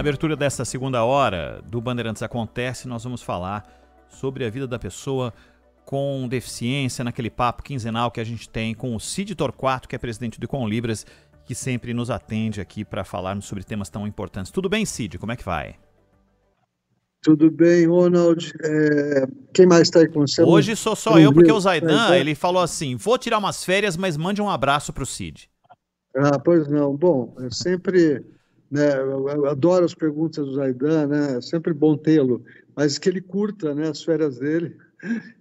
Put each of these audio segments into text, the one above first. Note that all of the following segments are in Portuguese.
abertura dessa segunda hora do Bandeirantes Acontece, nós vamos falar sobre a vida da pessoa com deficiência, naquele papo quinzenal que a gente tem com o Cid Torquato, que é presidente do Conlibras, que sempre nos atende aqui para falarmos sobre temas tão importantes. Tudo bem, Cid? Como é que vai? Tudo bem, Ronald. Quem mais está aí com você? Hoje sou só eu, porque o Zaidan, ele falou assim, vou tirar umas férias, mas mande um abraço pro Cid. Pois não. Bom, eu sempre, né, eu adoro as perguntas do Zaidan, né? É sempre bom tê-lo, mas que ele curta, né, as férias dele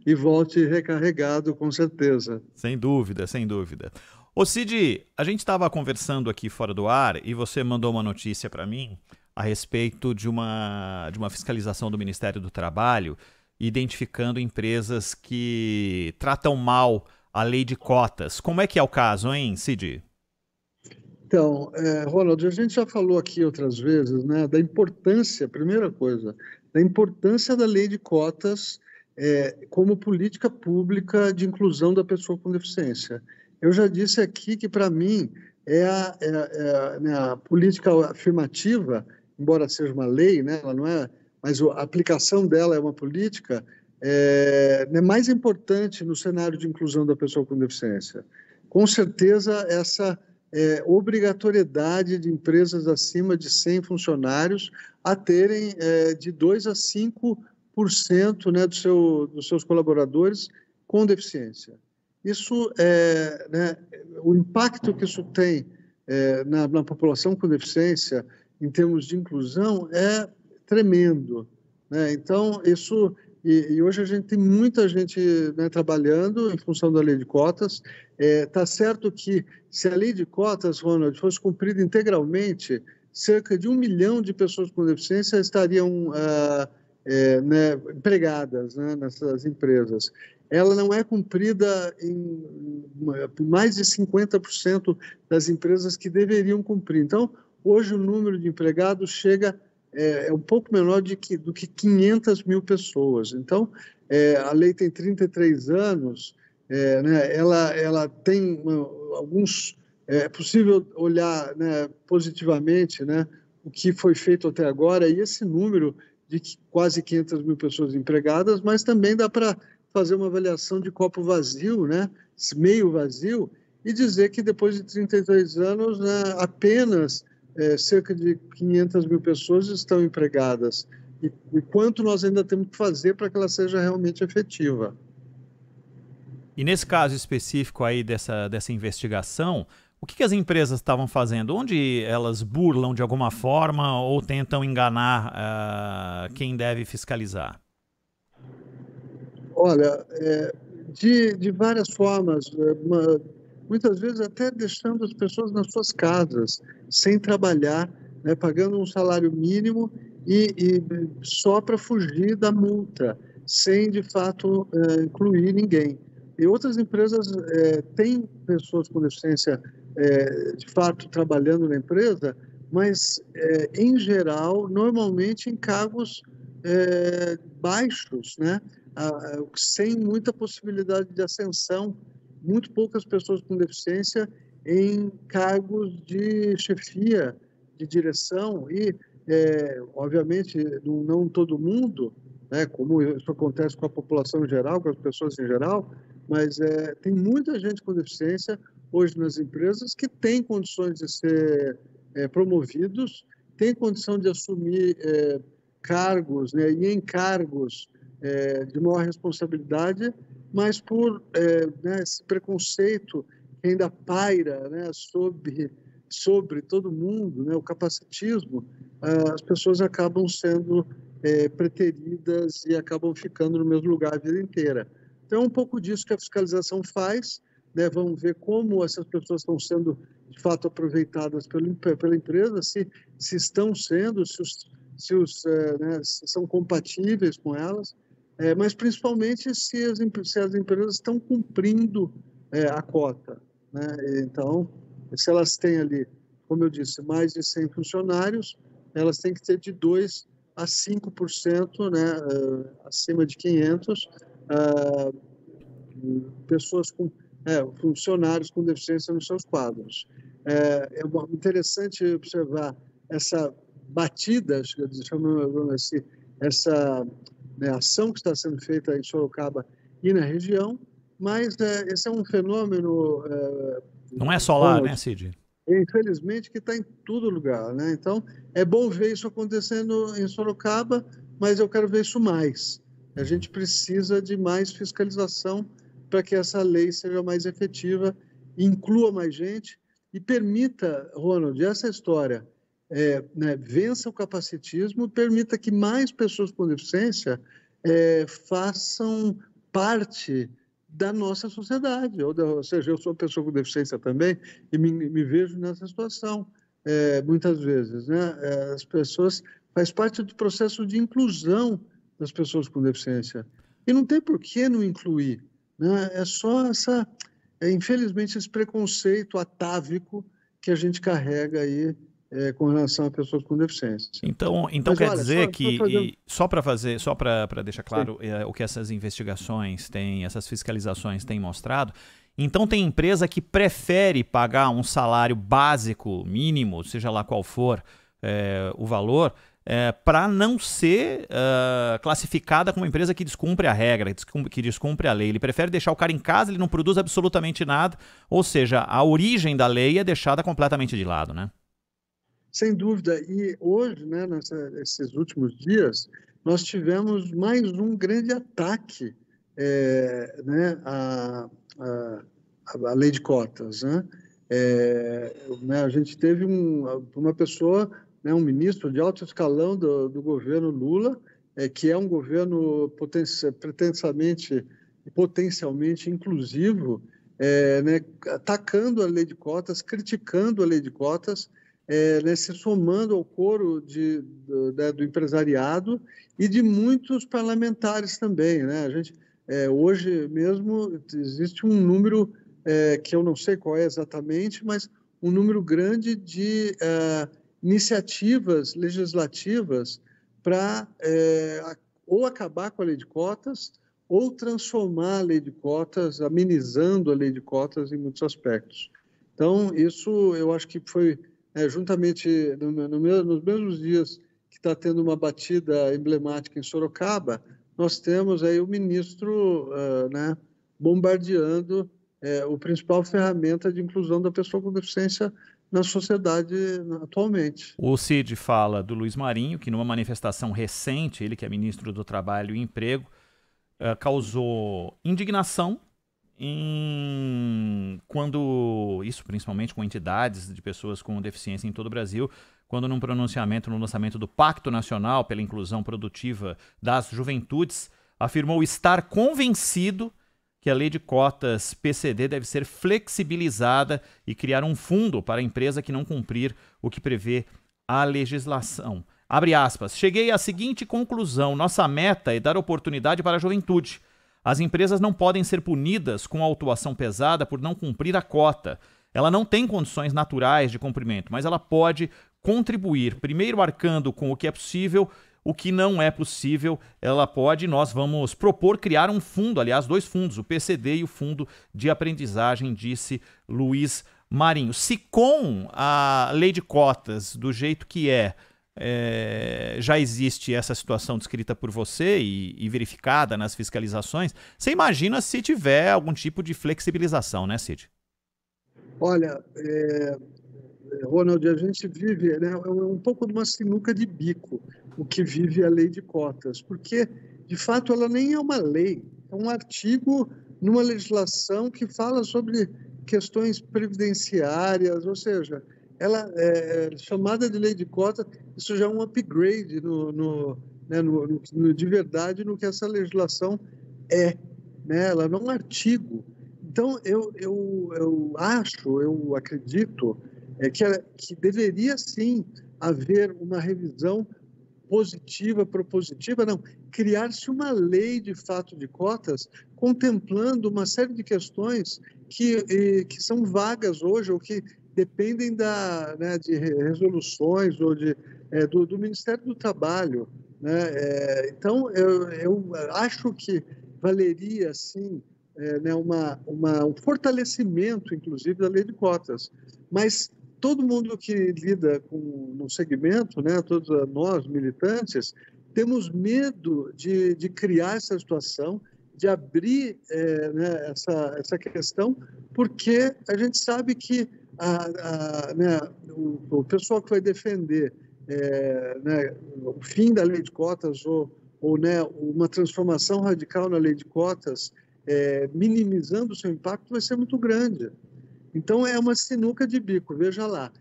e volte recarregado, com certeza. Sem dúvida, sem dúvida. Ô Cid, a gente estava conversando aqui fora do ar e você mandou uma notícia para mim a respeito de uma fiscalização do Ministério do Trabalho, identificando empresas que tratam mal a lei de cotas. Como é que é o caso, hein, Cid? Então, Ronald, a gente já falou aqui outras vezes, né, da importância, primeira coisa, da importância da lei de cotas como política pública de inclusão da pessoa com deficiência. Eu já disse aqui que, para mim, né, a política afirmativa, embora seja uma lei, né, ela não é, mas a aplicação dela é uma política, é mais importante no cenário de inclusão da pessoa com deficiência. Com certeza, essa obrigatoriedade de empresas acima de 100 funcionários a terem de 2 a 5%, né, dos seus colaboradores com deficiência. Isso, né, o impacto que isso tem na população com deficiência, em termos de inclusão, é tremendo, né? Então, isso... E hoje a gente tem muita gente, né, trabalhando em função da lei de cotas. Está certo que, se a lei de cotas, Ronald, fosse cumprida integralmente, cerca de 1 milhão de pessoas com deficiência estariam né, empregadas, né, nessas empresas. Ela não é cumprida em mais de 50% das empresas que deveriam cumprir. Então, hoje o número de empregados chega um pouco menor do que 500 mil pessoas. Então, a lei tem 33 anos, né, ela tem alguns... É possível olhar, né, positivamente, né, o que foi feito até agora, e esse número de quase 500 mil pessoas empregadas, mas também dá para fazer uma avaliação de copo vazio, né, meio vazio, e dizer que depois de 33 anos, né, apenas cerca de 500 mil pessoas estão empregadas. E quanto nós ainda temos que fazer para que ela seja realmente efetiva. E nesse caso específico aí dessa investigação, o que as empresas estavam fazendo? Onde elas burlam de alguma forma ou tentam enganar quem deve fiscalizar? Olha, de várias formas, muitas vezes até deixando as pessoas nas suas casas, sem trabalhar, né, pagando um salário mínimo e só para fugir da multa, sem de fato incluir ninguém. E outras empresas têm pessoas com deficiência de fato trabalhando na empresa, mas em geral, normalmente em cargos baixos, né? Sem muita possibilidade de ascensão, muito poucas pessoas com deficiência em cargos de chefia, de direção e, obviamente, não todo mundo, né, como isso acontece com a população em geral, com as pessoas em geral, mas tem muita gente com deficiência hoje nas empresas que tem condições de ser promovidos, tem condição de assumir cargos, né, e encargos de maior responsabilidade, mas por né, esse preconceito que ainda paira, né, sobre todo mundo, né, o capacitismo, as pessoas acabam sendo preteridas e acabam ficando no mesmo lugar a vida inteira. Então, é um pouco disso que a fiscalização faz, né? Vamos ver como essas pessoas estão sendo, de fato, aproveitadas pela empresa, se estão sendo, né, se são compatíveis com elas, mas principalmente se as empresas estão cumprindo a cota, né? Então, se elas têm ali, como eu disse, mais de 100 funcionários, elas têm que ter de 2 a 5%, né, acima de 500, pessoas funcionários com deficiência nos seus quadros. É interessante observar essa batida, chamamos assim, essa, né, ação que está sendo feita em Sorocaba e na região, mas esse é um fenômeno, Não é só lá, né, Ronald, Cid? infelizmente, que está em todo lugar, né? Então, é bom ver isso acontecendo em Sorocaba, mas eu quero ver isso mais. A gente precisa de mais fiscalização para que essa lei seja mais efetiva, inclua mais gente e permita, Ronald, essa história, né, vença o capacitismo, permita que mais pessoas com deficiência façam parte da nossa sociedade, ou seja, eu sou uma pessoa com deficiência também e me vejo nessa situação muitas vezes, né? As pessoas faz parte do processo de inclusão das pessoas com deficiência e não tem por que não incluir, né? É só infelizmente esse preconceito atávico que a gente carrega aí com relação a pessoas com deficiência. Então Mas quer olha, dizer fazendo... que, só para deixar claro o que essas investigações têm, essas fiscalizações têm mostrado, então tem empresa que prefere pagar um salário básico, mínimo, seja lá qual for o valor, para não ser classificada como empresa que descumpre a regra, que descumpre a lei. Ele prefere deixar o cara em casa, ele não produz absolutamente nada, ou seja, a origem da lei é deixada completamente de lado, né? Sem dúvida. E hoje, né, nesses últimos dias, nós tivemos mais um grande ataque né, à lei de cotas. Né? Né, a gente teve uma pessoa, né, um ministro de alto escalão do governo Lula, que é um governo potencialmente inclusivo, né, atacando a lei de cotas, criticando a lei de cotas, né, se somando ao coro do empresariado e de muitos parlamentares também. Né? A gente, hoje mesmo existe um número que eu não sei qual é exatamente, mas um número grande de iniciativas legislativas para ou acabar com a lei de cotas ou transformar a lei de cotas, amenizando a lei de cotas em muitos aspectos. Então, isso eu acho que foi juntamente nos mesmos dias que está tendo uma batida emblemática em Sorocaba, nós temos aí o ministro né, bombardeando o principal ferramenta de inclusão da pessoa com deficiência na sociedade atualmente. O Cid fala do Luiz Marinho, que numa manifestação recente, ele que é ministro do Trabalho e Emprego, causou indignação quando, isso principalmente com entidades de pessoas com deficiência em todo o Brasil, quando num pronunciamento no lançamento do Pacto Nacional pela Inclusão Produtiva das Juventudes, afirmou estar convencido que a lei de cotas PCD deve ser flexibilizada e criar um fundo para a empresa que não cumprir o que prevê a legislação. Abre aspas, cheguei à seguinte conclusão, nossa meta é dar oportunidade para a juventude. As empresas não podem ser punidas com autuação pesada por não cumprir a cota. Ela não tem condições naturais de cumprimento, mas ela pode contribuir, primeiro arcando com o que é possível, o que não é possível, ela pode, nós vamos propor criar um fundo, aliás, 2 fundos, o PCD e o Fundo de Aprendizagem, disse Luiz Marinho. Se com a lei de cotas, do jeito que já existe essa situação descrita por você e verificada nas fiscalizações, você imagina se tiver algum tipo de flexibilização, né, Cid? Olha, Ronald, a gente vive um pouco de uma sinuca de bico, o que vive a lei de cotas, porque, de fato, ela nem é uma lei, é um artigo numa legislação que fala sobre questões previdenciárias, ou seja, ela é chamada de lei de cota, isso já é um upgrade de verdade no que essa legislação é, né? Ela não é um artigo. Então, eu acredito que deveria sim haver uma revisão positiva, propositiva, não, criar-se uma lei de fato de cotas contemplando uma série de questões que são vagas hoje ou que dependem de resoluções ou do Ministério do Trabalho. Né? Então, eu acho que valeria, sim, um fortalecimento, inclusive, da lei de cotas. Mas todo mundo que lida no segmento, né, todos nós, militantes, temos medo de criar essa situação, de abrir né, essa questão, porque a gente sabe que né, o pessoal que vai defender né, o fim da lei de cotas ou né, uma transformação radical na lei de cotas, minimizando o seu impacto, vai ser muito grande. Então, é uma sinuca de bico, veja lá.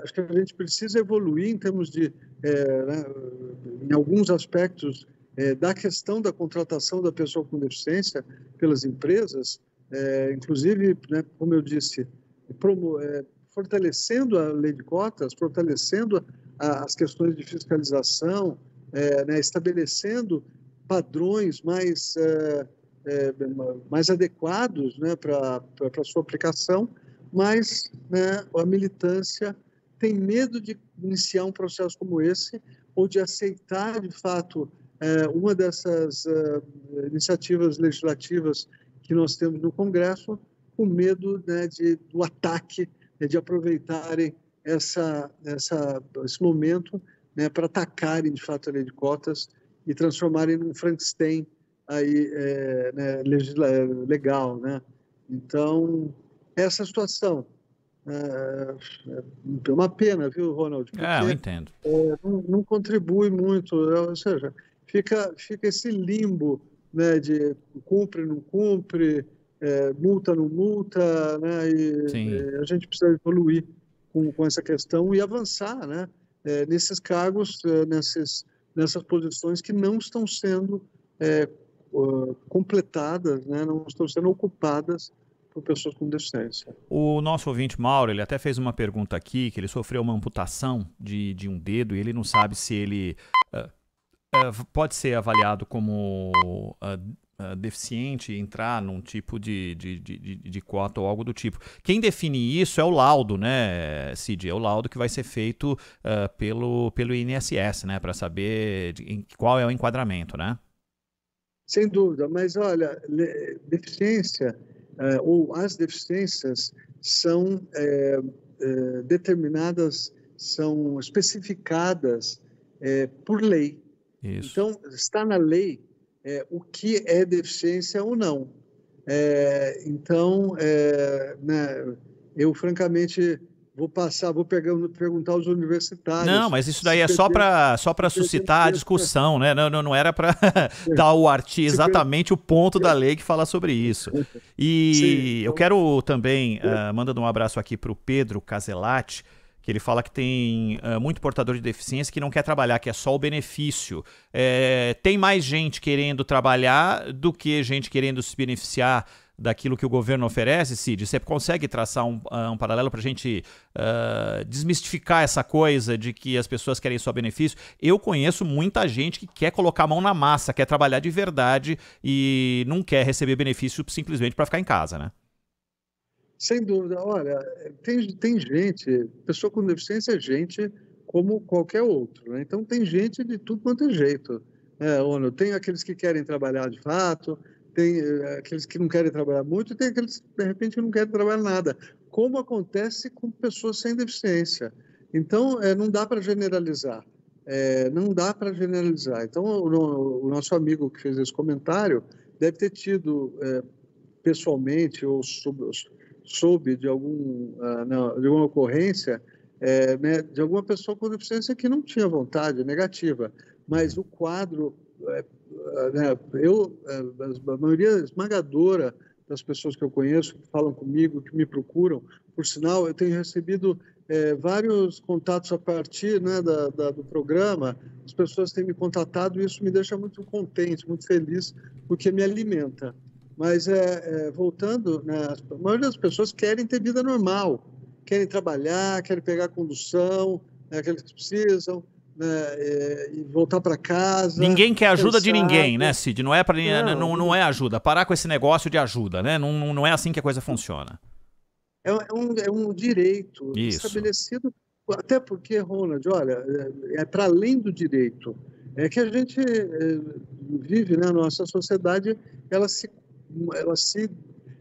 Acho que a gente precisa evoluir em termos de, né, em alguns aspectos, da questão da contratação da pessoa com deficiência pelas empresas, inclusive, né, como eu disse, fortalecendo a lei de cotas, fortalecendo as questões de fiscalização, né, estabelecendo padrões mais adequados, né, para a sua aplicação, mas né, a militância tem medo de iniciar um processo como esse ou de aceitar, de fato, uma dessas iniciativas legislativas que nós temos no Congresso, com medo né, do ataque, né, de aproveitarem esse momento né, para atacarem, de fato, a lei de cotas e transformarem num Frankenstein aí, né, legal. Né? Então, essa situação é uma pena, viu, Ronald? Porque eu entendo. não contribui muito, ou seja, fica esse limbo né, de cumpre, não cumpre, multa, não multa, né, e a gente precisa evoluir com essa questão e avançar né, nesses cargos, nessas posições que não estão sendo completadas, né, não estão sendo ocupadas por pessoas com deficiência. O nosso ouvinte Mauro, ele até fez uma pergunta aqui, que ele sofreu uma amputação de um dedo e ele não sabe se ele pode ser avaliado como deficiente e entrar num tipo de cota ou algo do tipo. Quem define isso é o laudo, né, Cid? É o laudo que vai ser feito pelo INSS, né, para saber qual é o enquadramento, né? Sem dúvida, mas olha, deficiência ou as deficiências são determinadas, são especificadas por lei. Isso. Então, está na lei o que é deficiência ou não. Então, né, eu francamente vou perguntar aos universitários. Não, mas isso daí é só para suscitar a discussão, né? Não era para dar exatamente o ponto da lei que fala sobre isso. E sim, eu quero também, mandando um abraço aqui para o Pedro Caselatti, que ele fala que tem muito portador de deficiência que não quer trabalhar, que é só o benefício. Tem mais gente querendo trabalhar do que gente querendo se beneficiar daquilo que o governo oferece, Cid? Você consegue traçar um paralelo para a gente desmistificar essa coisa de que as pessoas querem só benefício? Eu conheço muita gente que quer colocar a mão na massa, quer trabalhar de verdade e não quer receber benefício simplesmente para ficar em casa, né? Sem dúvida. Olha, tem gente, pessoa com deficiência é gente como qualquer outro, né? Então tem gente de tudo quanto é jeito. Tem aqueles que querem trabalhar de fato, tem aqueles que não querem trabalhar muito e tem aqueles que, de repente, não querem trabalhar nada, como acontece com pessoas sem deficiência. Então, não dá para generalizar. Não dá para generalizar. Então, o nosso amigo que fez esse comentário deve ter tido, pessoalmente, ou soube de alguma ocorrência, né, de alguma pessoa com deficiência que não tinha vontade, negativa. Mas o quadro... a maioria esmagadora das pessoas que eu conheço, que falam comigo, que me procuram, por sinal, eu tenho recebido vários contatos a partir né, do programa, as pessoas têm me contatado e isso me deixa muito contente, muito feliz, porque me alimenta. Mas, voltando, né, a maioria das pessoas querem ter vida normal, querem trabalhar, querem pegar condução, aqueles que precisam, né, e voltar para casa. Ninguém quer ajuda de ninguém, né, Cid? Não é ajuda. Parar com esse negócio de ajuda, né? Não é assim que a coisa funciona. É um direito estabelecido, até porque, Ronald, olha, para além do direito, é que a gente vive, né, a nossa sociedade, ela se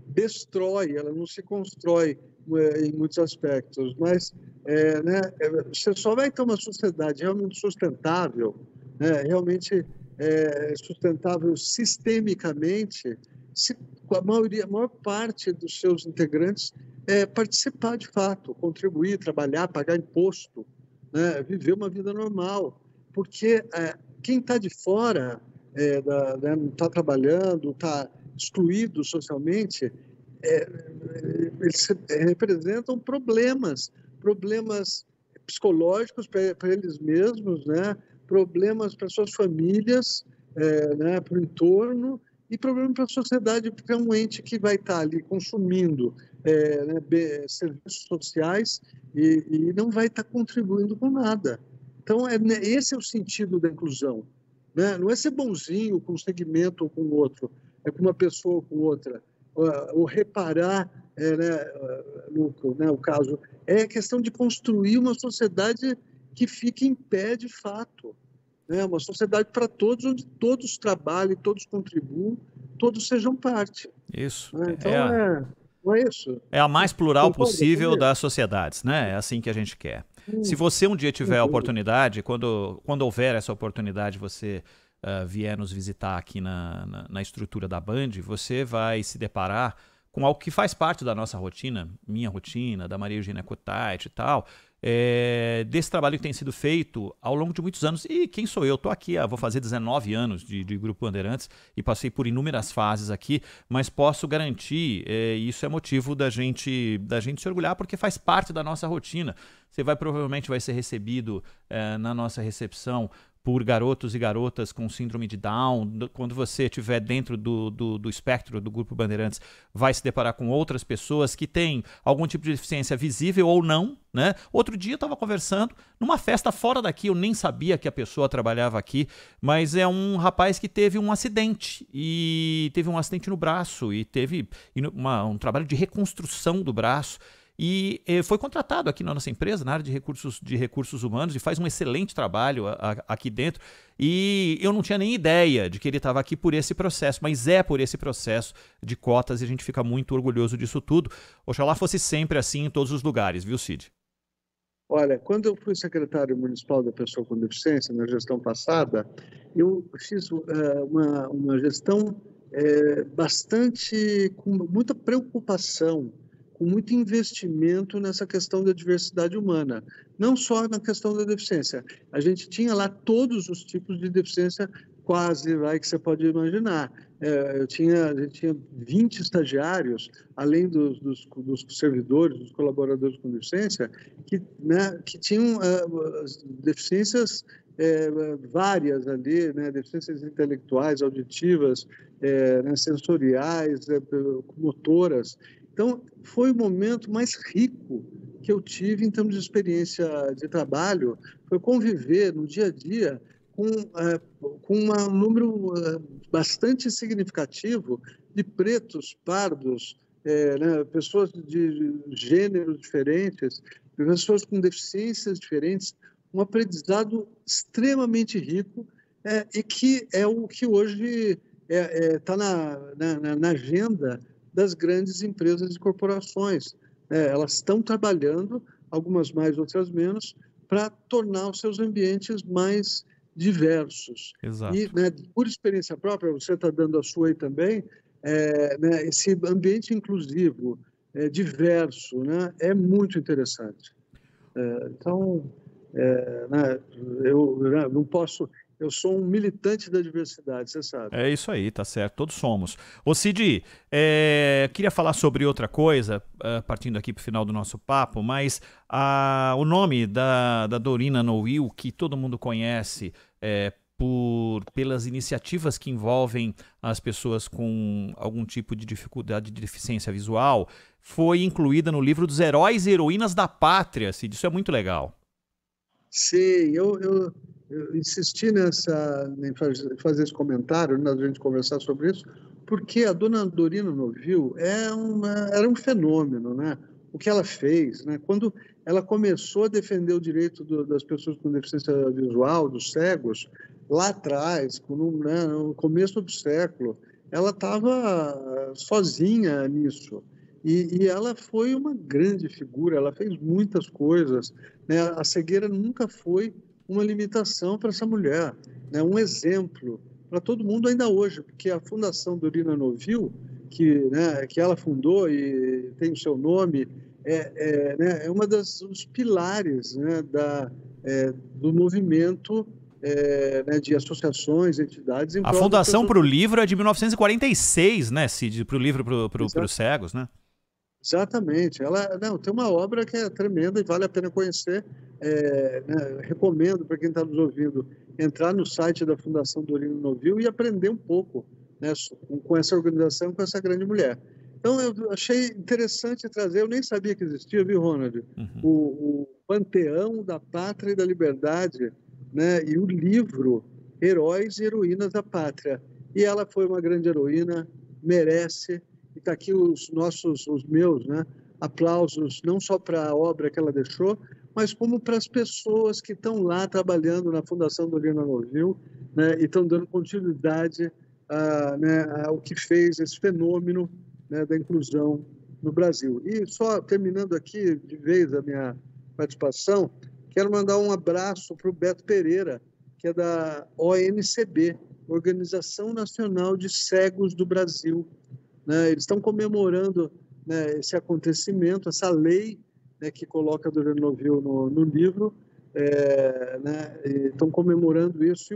destrói, ela não se constrói em muitos aspectos, mas Você só vai ter uma sociedade realmente sustentável, né, realmente sustentável sistemicamente, se a maior parte dos seus integrantes participar de fato, contribuir, trabalhar, pagar imposto, né, viver uma vida normal. Porque quem está de fora, não está trabalhando, está excluído socialmente, eles representam problemas psicológicos para eles mesmos, né? Problemas para suas famílias, né? Para o entorno, e problema para a sociedade, porque é um ente que vai estar ali consumindo né, serviços sociais e não vai estar contribuindo com nada. Então, esse é o sentido da inclusão. Né? Não é ser bonzinho com um segmento ou com o outro, é com uma pessoa ou com outra, ou reparar o caso. É questão de construir uma sociedade que fique em pé de fato. Né? Uma sociedade para todos, onde todos trabalhem, todos contribuam, todos sejam parte. Isso. Né? Então, não é isso. É a mais plural Concorda possível comigo? das sociedades, né? É assim que a gente quer. Se você um dia tiver a oportunidade, quando houver essa oportunidade, você vier nos visitar aqui na estrutura da Band, você vai se deparar com algo que faz parte da nossa rotina, minha rotina, da Maria Eugênia Cottait e tal, desse trabalho que tem sido feito ao longo de muitos anos. E quem sou eu? Estou aqui, vou fazer 19 anos de Grupo Bandeirantes e passei por inúmeras fases aqui, mas posso garantir, isso é motivo da gente se orgulhar, porque faz parte da nossa rotina. Você provavelmente vai ser recebido na nossa recepção por garotos e garotas com síndrome de Down. Quando você estiver dentro do espectro do Grupo Bandeirantes, vai se deparar com outras pessoas que têm algum tipo de deficiência visível ou não, né? Outro dia eu estava conversando numa festa fora daqui, eu nem sabia que a pessoa trabalhava aqui, mas é um rapaz que teve um acidente, e teve um acidente no braço, e teve um trabalho de reconstrução do braço, e foi contratado aqui na nossa empresa, na área de recursos humanos, e faz um excelente trabalho aqui dentro. E eu não tinha nem ideia de que ele estava aqui por esse processo, mas é por esse processo de cotas, e a gente fica muito orgulhoso disso tudo. Oxalá fosse sempre assim em todos os lugares, viu, Cid? Olha, quando eu fui secretário municipal da pessoa com deficiência, na gestão passada, eu fiz uma gestão bastante, com muita preocupação, com muito investimento nessa questão da diversidade humana, não só na questão da deficiência. A gente tinha lá todos os tipos de deficiência quase que você pode imaginar. A gente tinha 20 estagiários, além dos servidores, dos colaboradores com deficiência, que tinham deficiências várias ali, né, deficiências intelectuais, auditivas, né, sensoriais, motoras. Então, foi o momento mais rico que eu tive em termos de experiência de trabalho, foi conviver no dia a dia com um número bastante significativo de pretos, pardos, né, pessoas de gêneros diferentes, pessoas com deficiências diferentes, um aprendizado extremamente rico, e que é o que hoje está na agenda das grandes empresas e corporações. Elas estão trabalhando, algumas mais, outras menos, para tornar os seus ambientes mais diversos. Exato. E, né, por experiência própria, você está dando a sua aí também, né, esse ambiente inclusivo, diverso, né, é muito interessante. Então, né, eu não posso... Eu sou um militante da diversidade, você sabe. É isso aí, tá certo, todos somos. Ô Cid, queria falar sobre outra coisa, partindo aqui para o final do nosso papo, mas o nome da Dorina Nowil, que todo mundo conhece pelas iniciativas que envolvem as pessoas com algum tipo de dificuldade de deficiência visual, foi incluída no livro dos Heróis e Heroínas da Pátria, Cid. Isso é muito legal. Sim, eu insisti em fazer esse comentário, né, a gente conversar sobre isso, porque a dona Dorina Nowil era um fenômeno, né? O que ela fez, né? Quando ela começou a defender o direito das pessoas com deficiência visual, dos cegos, lá atrás, no começo do século, ela estava sozinha nisso. E ela foi uma grande figura, ela fez muitas coisas, né? A cegueira nunca foi uma limitação para essa mulher, né? Um exemplo para todo mundo ainda hoje, porque a Fundação Dorina Novil, que ela fundou e tem o seu nome, né, é uma dos pilares, né, do movimento, né, de associações, entidades em A prol das Fundação pessoas. para o Livro é de 1946, né, Cid? Para o livro para os cegos, né? Exatamente. Ela não, tem uma obra que é tremenda e vale a pena conhecer. Né, recomendo para quem está nos ouvindo entrar no site da Fundação Dorina Novil e aprender um pouco, né, com essa organização, com essa grande mulher. Então, eu achei interessante trazer, eu nem sabia que existia, viu, Ronald? Uhum. O Panteão da Pátria e da Liberdade, né, e o livro Heróis e Heroínas da Pátria. E ela foi uma grande heroína, merece. E está aqui os meus, né, aplausos, não só para a obra que ela deixou, mas como para as pessoas que estão lá trabalhando na Fundação Dorina Novil, né, e estão dando continuidade né, ao que fez esse fenômeno, né, da inclusão no Brasil. E só terminando aqui de vez a minha participação, quero mandar um abraço para o Beto Pereira, que é da ONCB, Organização Nacional de Cegos do Brasil, né? Eles estão comemorando, né, esse acontecimento, essa lei, né, que coloca a Dorina Novil no livro, né, estão comemorando isso, e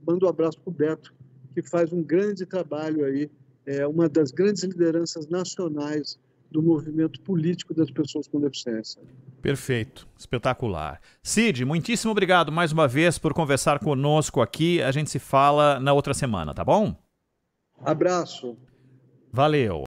mando um abraço para o Beto, que faz um grande trabalho aí, uma das grandes lideranças nacionais do movimento político das pessoas com deficiência. Perfeito, espetacular. Cid, muitíssimo obrigado mais uma vez por conversar conosco aqui. A gente se fala na outra semana, tá bom? Abraço. Valeu.